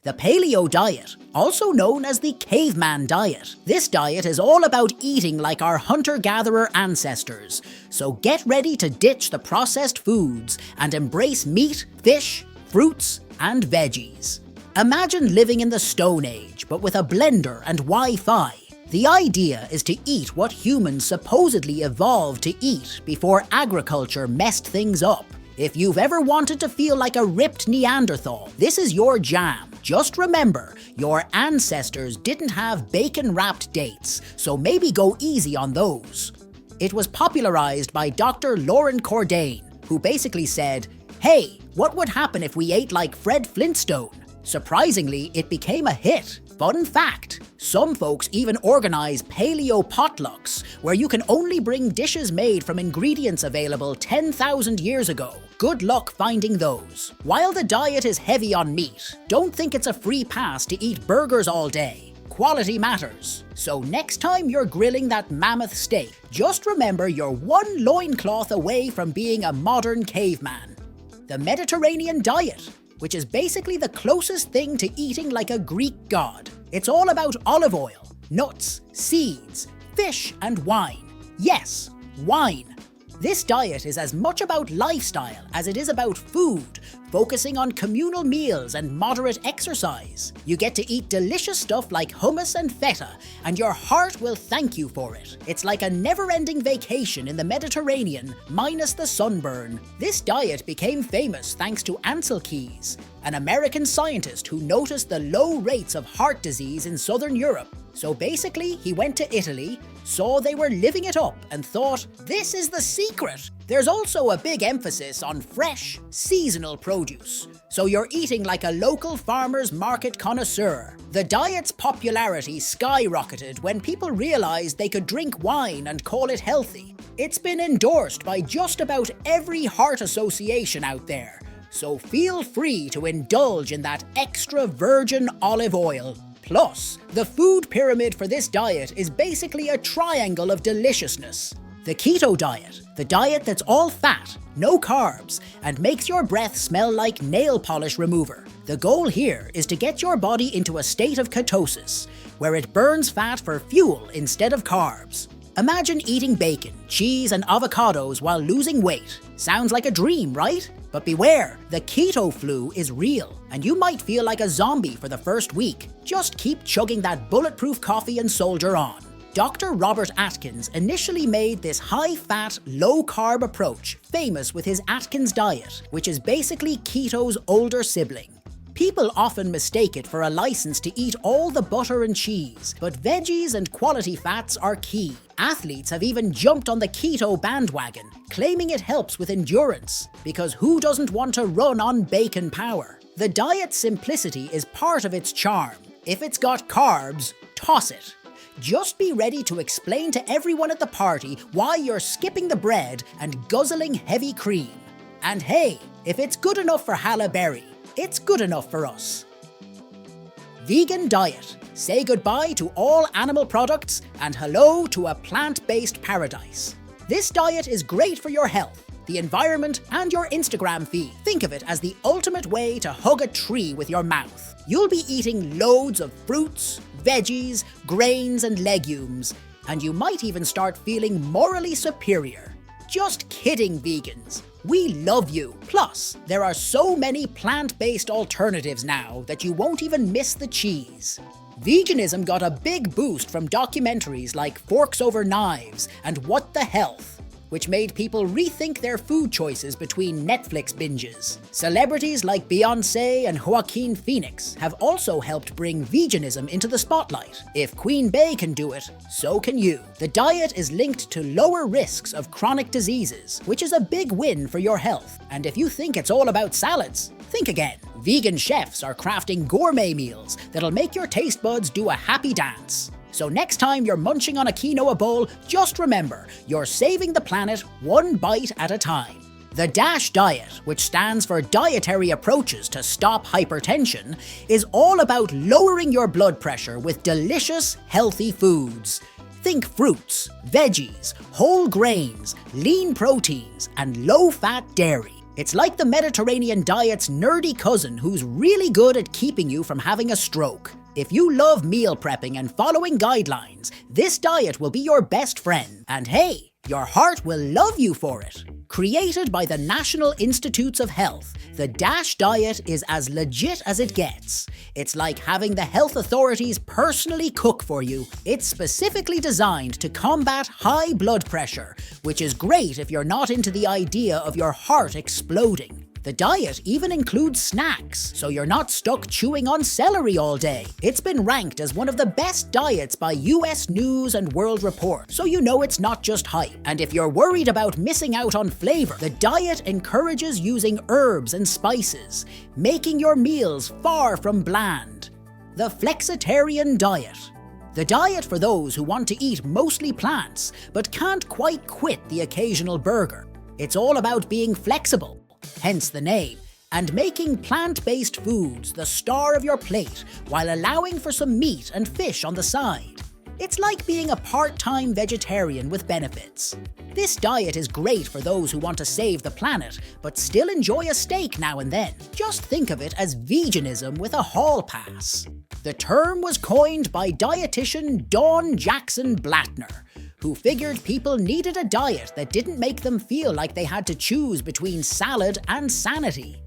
The paleo diet, also known as the caveman diet. This diet is all about eating like our hunter-gatherer ancestors, so get ready to ditch the processed foods and embrace meat, fish, fruits, and veggies. Imagine living in the Stone Age, but with a blender and Wi-Fi. The idea is to eat what humans supposedly evolved to eat before agriculture messed things up. If you've ever wanted to feel like a ripped Neanderthal, this is your jam. Just remember, your ancestors didn't have bacon-wrapped dates, so maybe go easy on those. It was popularized by Dr. Lauren Cordain, who basically said, "Hey, what would happen if we ate like Fred Flintstone?" Surprisingly, it became a hit. Fun fact, some folks even organize paleo potlucks, where you can only bring dishes made from ingredients available 10,000 years ago. Good luck finding those. While the diet is heavy on meat, don't think it's a free pass to eat burgers all day. Quality matters. So next time you're grilling that mammoth steak, just remember you're one loincloth away from being a modern caveman. The Mediterranean diet, which is basically the closest thing to eating like a Greek god. It's all about olive oil, nuts, seeds, fish, and wine. Yes, wine. This diet is as much about lifestyle as it is about food, focusing on communal meals and moderate exercise. You get to eat delicious stuff like hummus and feta, and your heart will thank you for it. It's like a never-ending vacation in the Mediterranean, minus the sunburn. This diet became famous thanks to Ancel Keys, an American scientist who noticed the low rates of heart disease in southern Europe. So basically, he went to Italy, saw they were living it up, and thought, this is the secret. There's also a big emphasis on fresh, seasonal produce, so you're eating like a local farmer's market connoisseur. The diet's popularity skyrocketed when people realized they could drink wine and call it healthy. It's been endorsed by just about every heart association out there, so feel free to indulge in that extra virgin olive oil. Plus, the food pyramid for this diet is basically a triangle of deliciousness. The keto diet, the diet that's all fat, no carbs, and makes your breath smell like nail polish remover. The goal here is to get your body into a state of ketosis, where it burns fat for fuel instead of carbs. Imagine eating bacon, cheese, and avocados while losing weight. Sounds like a dream, right? But beware, the keto flu is real, and you might feel like a zombie for the first week. Just keep chugging that bulletproof coffee and soldier on. Dr. Robert Atkins initially made this high-fat, low-carb approach famous with his Atkins diet, which is basically keto's older sibling. People often mistake it for a license to eat all the butter and cheese, but veggies and quality fats are key. Athletes have even jumped on the keto bandwagon, claiming it helps with endurance, because who doesn't want to run on bacon power? The diet's simplicity is part of its charm. If it's got carbs, toss it. Just be ready to explain to everyone at the party why you're skipping the bread and guzzling heavy cream. And hey, if it's good enough for Halle Berry, it's good enough for us. Vegan diet. Say goodbye to all animal products and hello to a plant-based paradise. This diet is great for your health, the environment, and your Instagram feed. Think of it as the ultimate way to hug a tree with your mouth. You'll be eating loads of fruits, veggies, grains, and legumes, and you might even start feeling morally superior. Just kidding, vegans. We love you. Plus, there are so many plant-based alternatives now that you won't even miss the cheese. Veganism got a big boost from documentaries like Forks Over Knives and What the Health, which made people rethink their food choices between Netflix binges. Celebrities like Beyoncé and Joaquin Phoenix have also helped bring veganism into the spotlight. If Queen Bey can do it, so can you. The diet is linked to lower risks of chronic diseases, which is a big win for your health. And if you think it's all about salads, think again. Vegan chefs are crafting gourmet meals that'll make your taste buds do a happy dance. So next time you're munching on a quinoa bowl, just remember, you're saving the planet one bite at a time. The DASH diet, which stands for Dietary Approaches to Stop Hypertension, is all about lowering your blood pressure with delicious, healthy foods. Think fruits, veggies, whole grains, lean proteins, and low-fat dairy. It's like the Mediterranean diet's nerdy cousin who's really good at keeping you from having a stroke. If you love meal prepping and following guidelines, this diet will be your best friend. And hey, your heart will love you for it. Created by the National Institutes of Health, the DASH diet is as legit as it gets. It's like having the health authorities personally cook for you. It's specifically designed to combat high blood pressure, which is great if you're not into the idea of your heart exploding. The diet even includes snacks, so you're not stuck chewing on celery all day. It's been ranked as one of the best diets by US News and World Report, so you know it's not just hype. And if you're worried about missing out on flavor, the diet encourages using herbs and spices, making your meals far from bland. The Flexitarian diet. The diet for those who want to eat mostly plants, but can't quite quit the occasional burger. It's all about being flexible, hence the name, and making plant-based foods the star of your plate while allowing for some meat and fish on the side. It's like being a part-time vegetarian with benefits. This diet is great for those who want to save the planet, but still enjoy a steak now and then. Just think of it as veganism with a hall pass. The term was coined by dietitian Dawn Jackson Blattner, who figured people needed a diet that didn't make them feel like they had to choose between salad and sanity.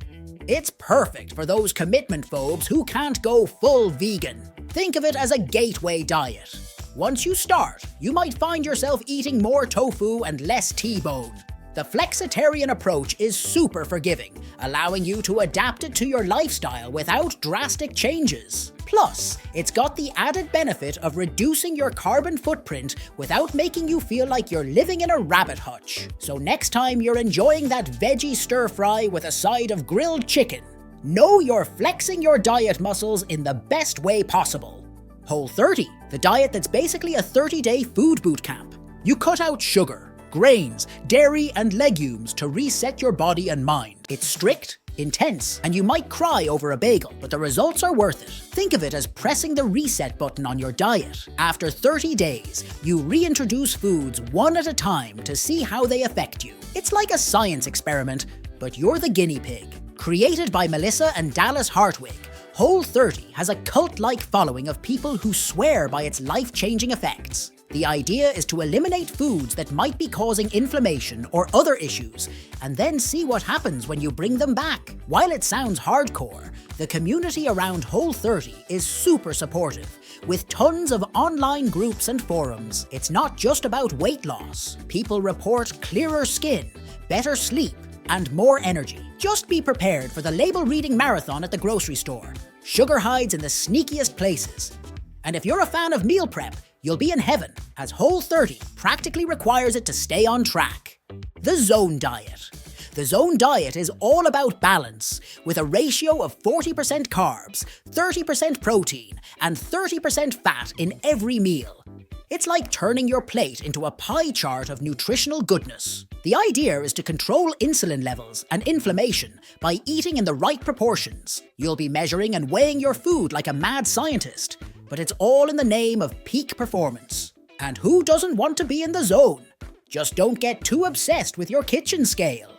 It's perfect for those commitment phobes who can't go full vegan. Think of it as a gateway diet. Once you start, you might find yourself eating more tofu and less T-bone. The flexitarian approach is super forgiving, allowing you to adapt it to your lifestyle without drastic changes. Plus, it's got the added benefit of reducing your carbon footprint without making you feel like you're living in a rabbit hutch. So next time you're enjoying that veggie stir-fry with a side of grilled chicken, know you're flexing your diet muscles in the best way possible. Whole30, the diet that's basically a 30-day food boot camp. You cut out sugar, grains, dairy, and legumes to reset your body and mind. It's strict, intense, and you might cry over a bagel, but the results are worth it. Think of it as pressing the reset button on your diet. After 30 days, you reintroduce foods one at a time to see how they affect you. It's like a science experiment, but you're the guinea pig. Created by Melissa and Dallas Hartwig, Whole30 has a cult-like following of people who swear by its life-changing effects. The idea is to eliminate foods that might be causing inflammation or other issues, and then see what happens when you bring them back. While it sounds hardcore, the community around Whole30 is super supportive, with tons of online groups and forums. It's not just about weight loss. People report clearer skin, better sleep, and more energy. Just be prepared for the label-reading marathon at the grocery store. Sugar hides in the sneakiest places. And if you're a fan of meal prep, you'll be in heaven, as Whole30 practically requires it to stay on track. The Zone Diet. The Zone Diet is all about balance, with a ratio of 40% carbs, 30% protein, and 30% fat in every meal. It's like turning your plate into a pie chart of nutritional goodness. The idea is to control insulin levels and inflammation by eating in the right proportions. You'll be measuring and weighing your food like a mad scientist, but it's all in the name of peak performance. And who doesn't want to be in the zone? Just don't get too obsessed with your kitchen scale.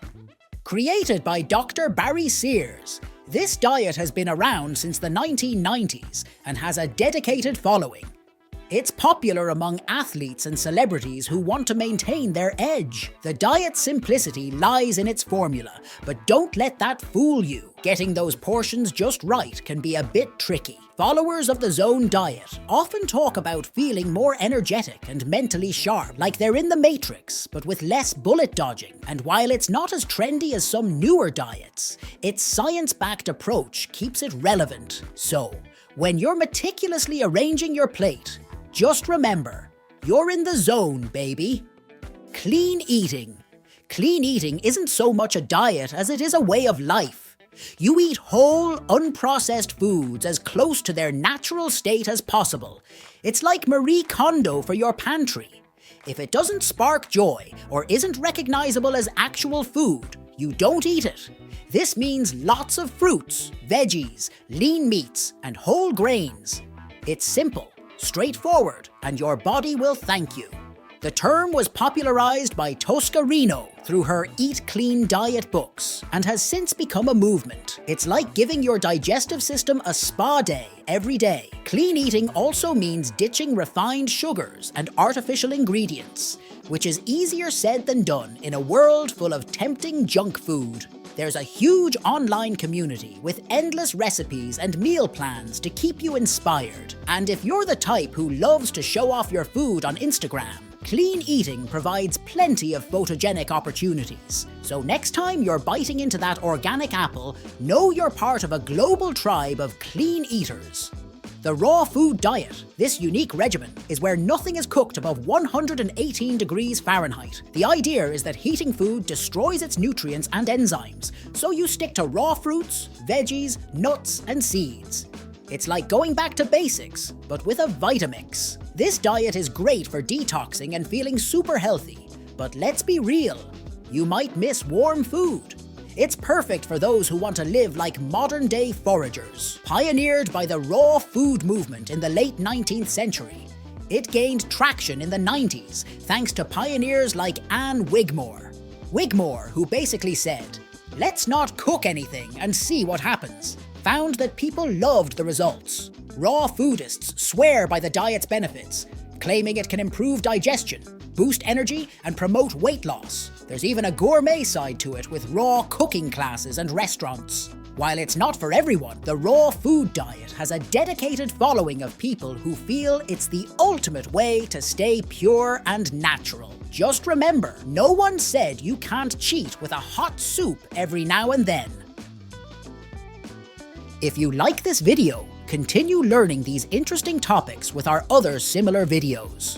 Created by Dr. Barry Sears, this diet has been around since the 1990s and has a dedicated following. It's popular among athletes and celebrities who want to maintain their edge. The diet's simplicity lies in its formula, but don't let that fool you. Getting those portions just right can be a bit tricky. Followers of the Zone Diet often talk about feeling more energetic and mentally sharp, like they're in the Matrix, but with less bullet dodging. And while it's not as trendy as some newer diets, its science-backed approach keeps it relevant. So, when you're meticulously arranging your plate, just remember, you're in the zone, baby. Clean eating. Clean eating isn't so much a diet as it is a way of life. You eat whole, unprocessed foods as close to their natural state as possible. It's like Marie Kondo for your pantry. If it doesn't spark joy or isn't recognizable as actual food, you don't eat it. This means lots of fruits, veggies, lean meats, and whole grains. It's simple, straightforward, and your body will thank you. The term was popularized by Tosca Reno through her Eat Clean Diet books and has since become a movement. It's like giving your digestive system a spa day every day. Clean eating also means ditching refined sugars and artificial ingredients, which is easier said than done in a world full of tempting junk food. There's a huge online community with endless recipes and meal plans to keep you inspired. And if you're the type who loves to show off your food on Instagram, clean eating provides plenty of photogenic opportunities. So next time you're biting into that organic apple, know you're part of a global tribe of clean eaters. The raw food diet. This unique regimen is where nothing is cooked above 118 degrees Fahrenheit. The idea is that heating food destroys its nutrients and enzymes, so you stick to raw fruits, veggies, nuts, and seeds. It's like going back to basics, but with a Vitamix. This diet is great for detoxing and feeling super healthy, but let's be real, you might miss warm food. It's perfect for those who want to live like modern-day foragers. Pioneered by the raw food movement in the late 19th century, it gained traction in the 90s thanks to pioneers like Anne Wigmore. Wigmore, who basically said, "Let's not cook anything and see what happens," found that people loved the results. Raw foodists swear by the diet's benefits, claiming it can improve digestion, boost energy, and promote weight loss. There's even a gourmet side to it with raw cooking classes and restaurants. While it's not for everyone, the raw food diet has a dedicated following of people who feel it's the ultimate way to stay pure and natural. Just remember, no one said you can't cheat with a hot soup every now and then. If you like this video, continue learning these interesting topics with our other similar videos.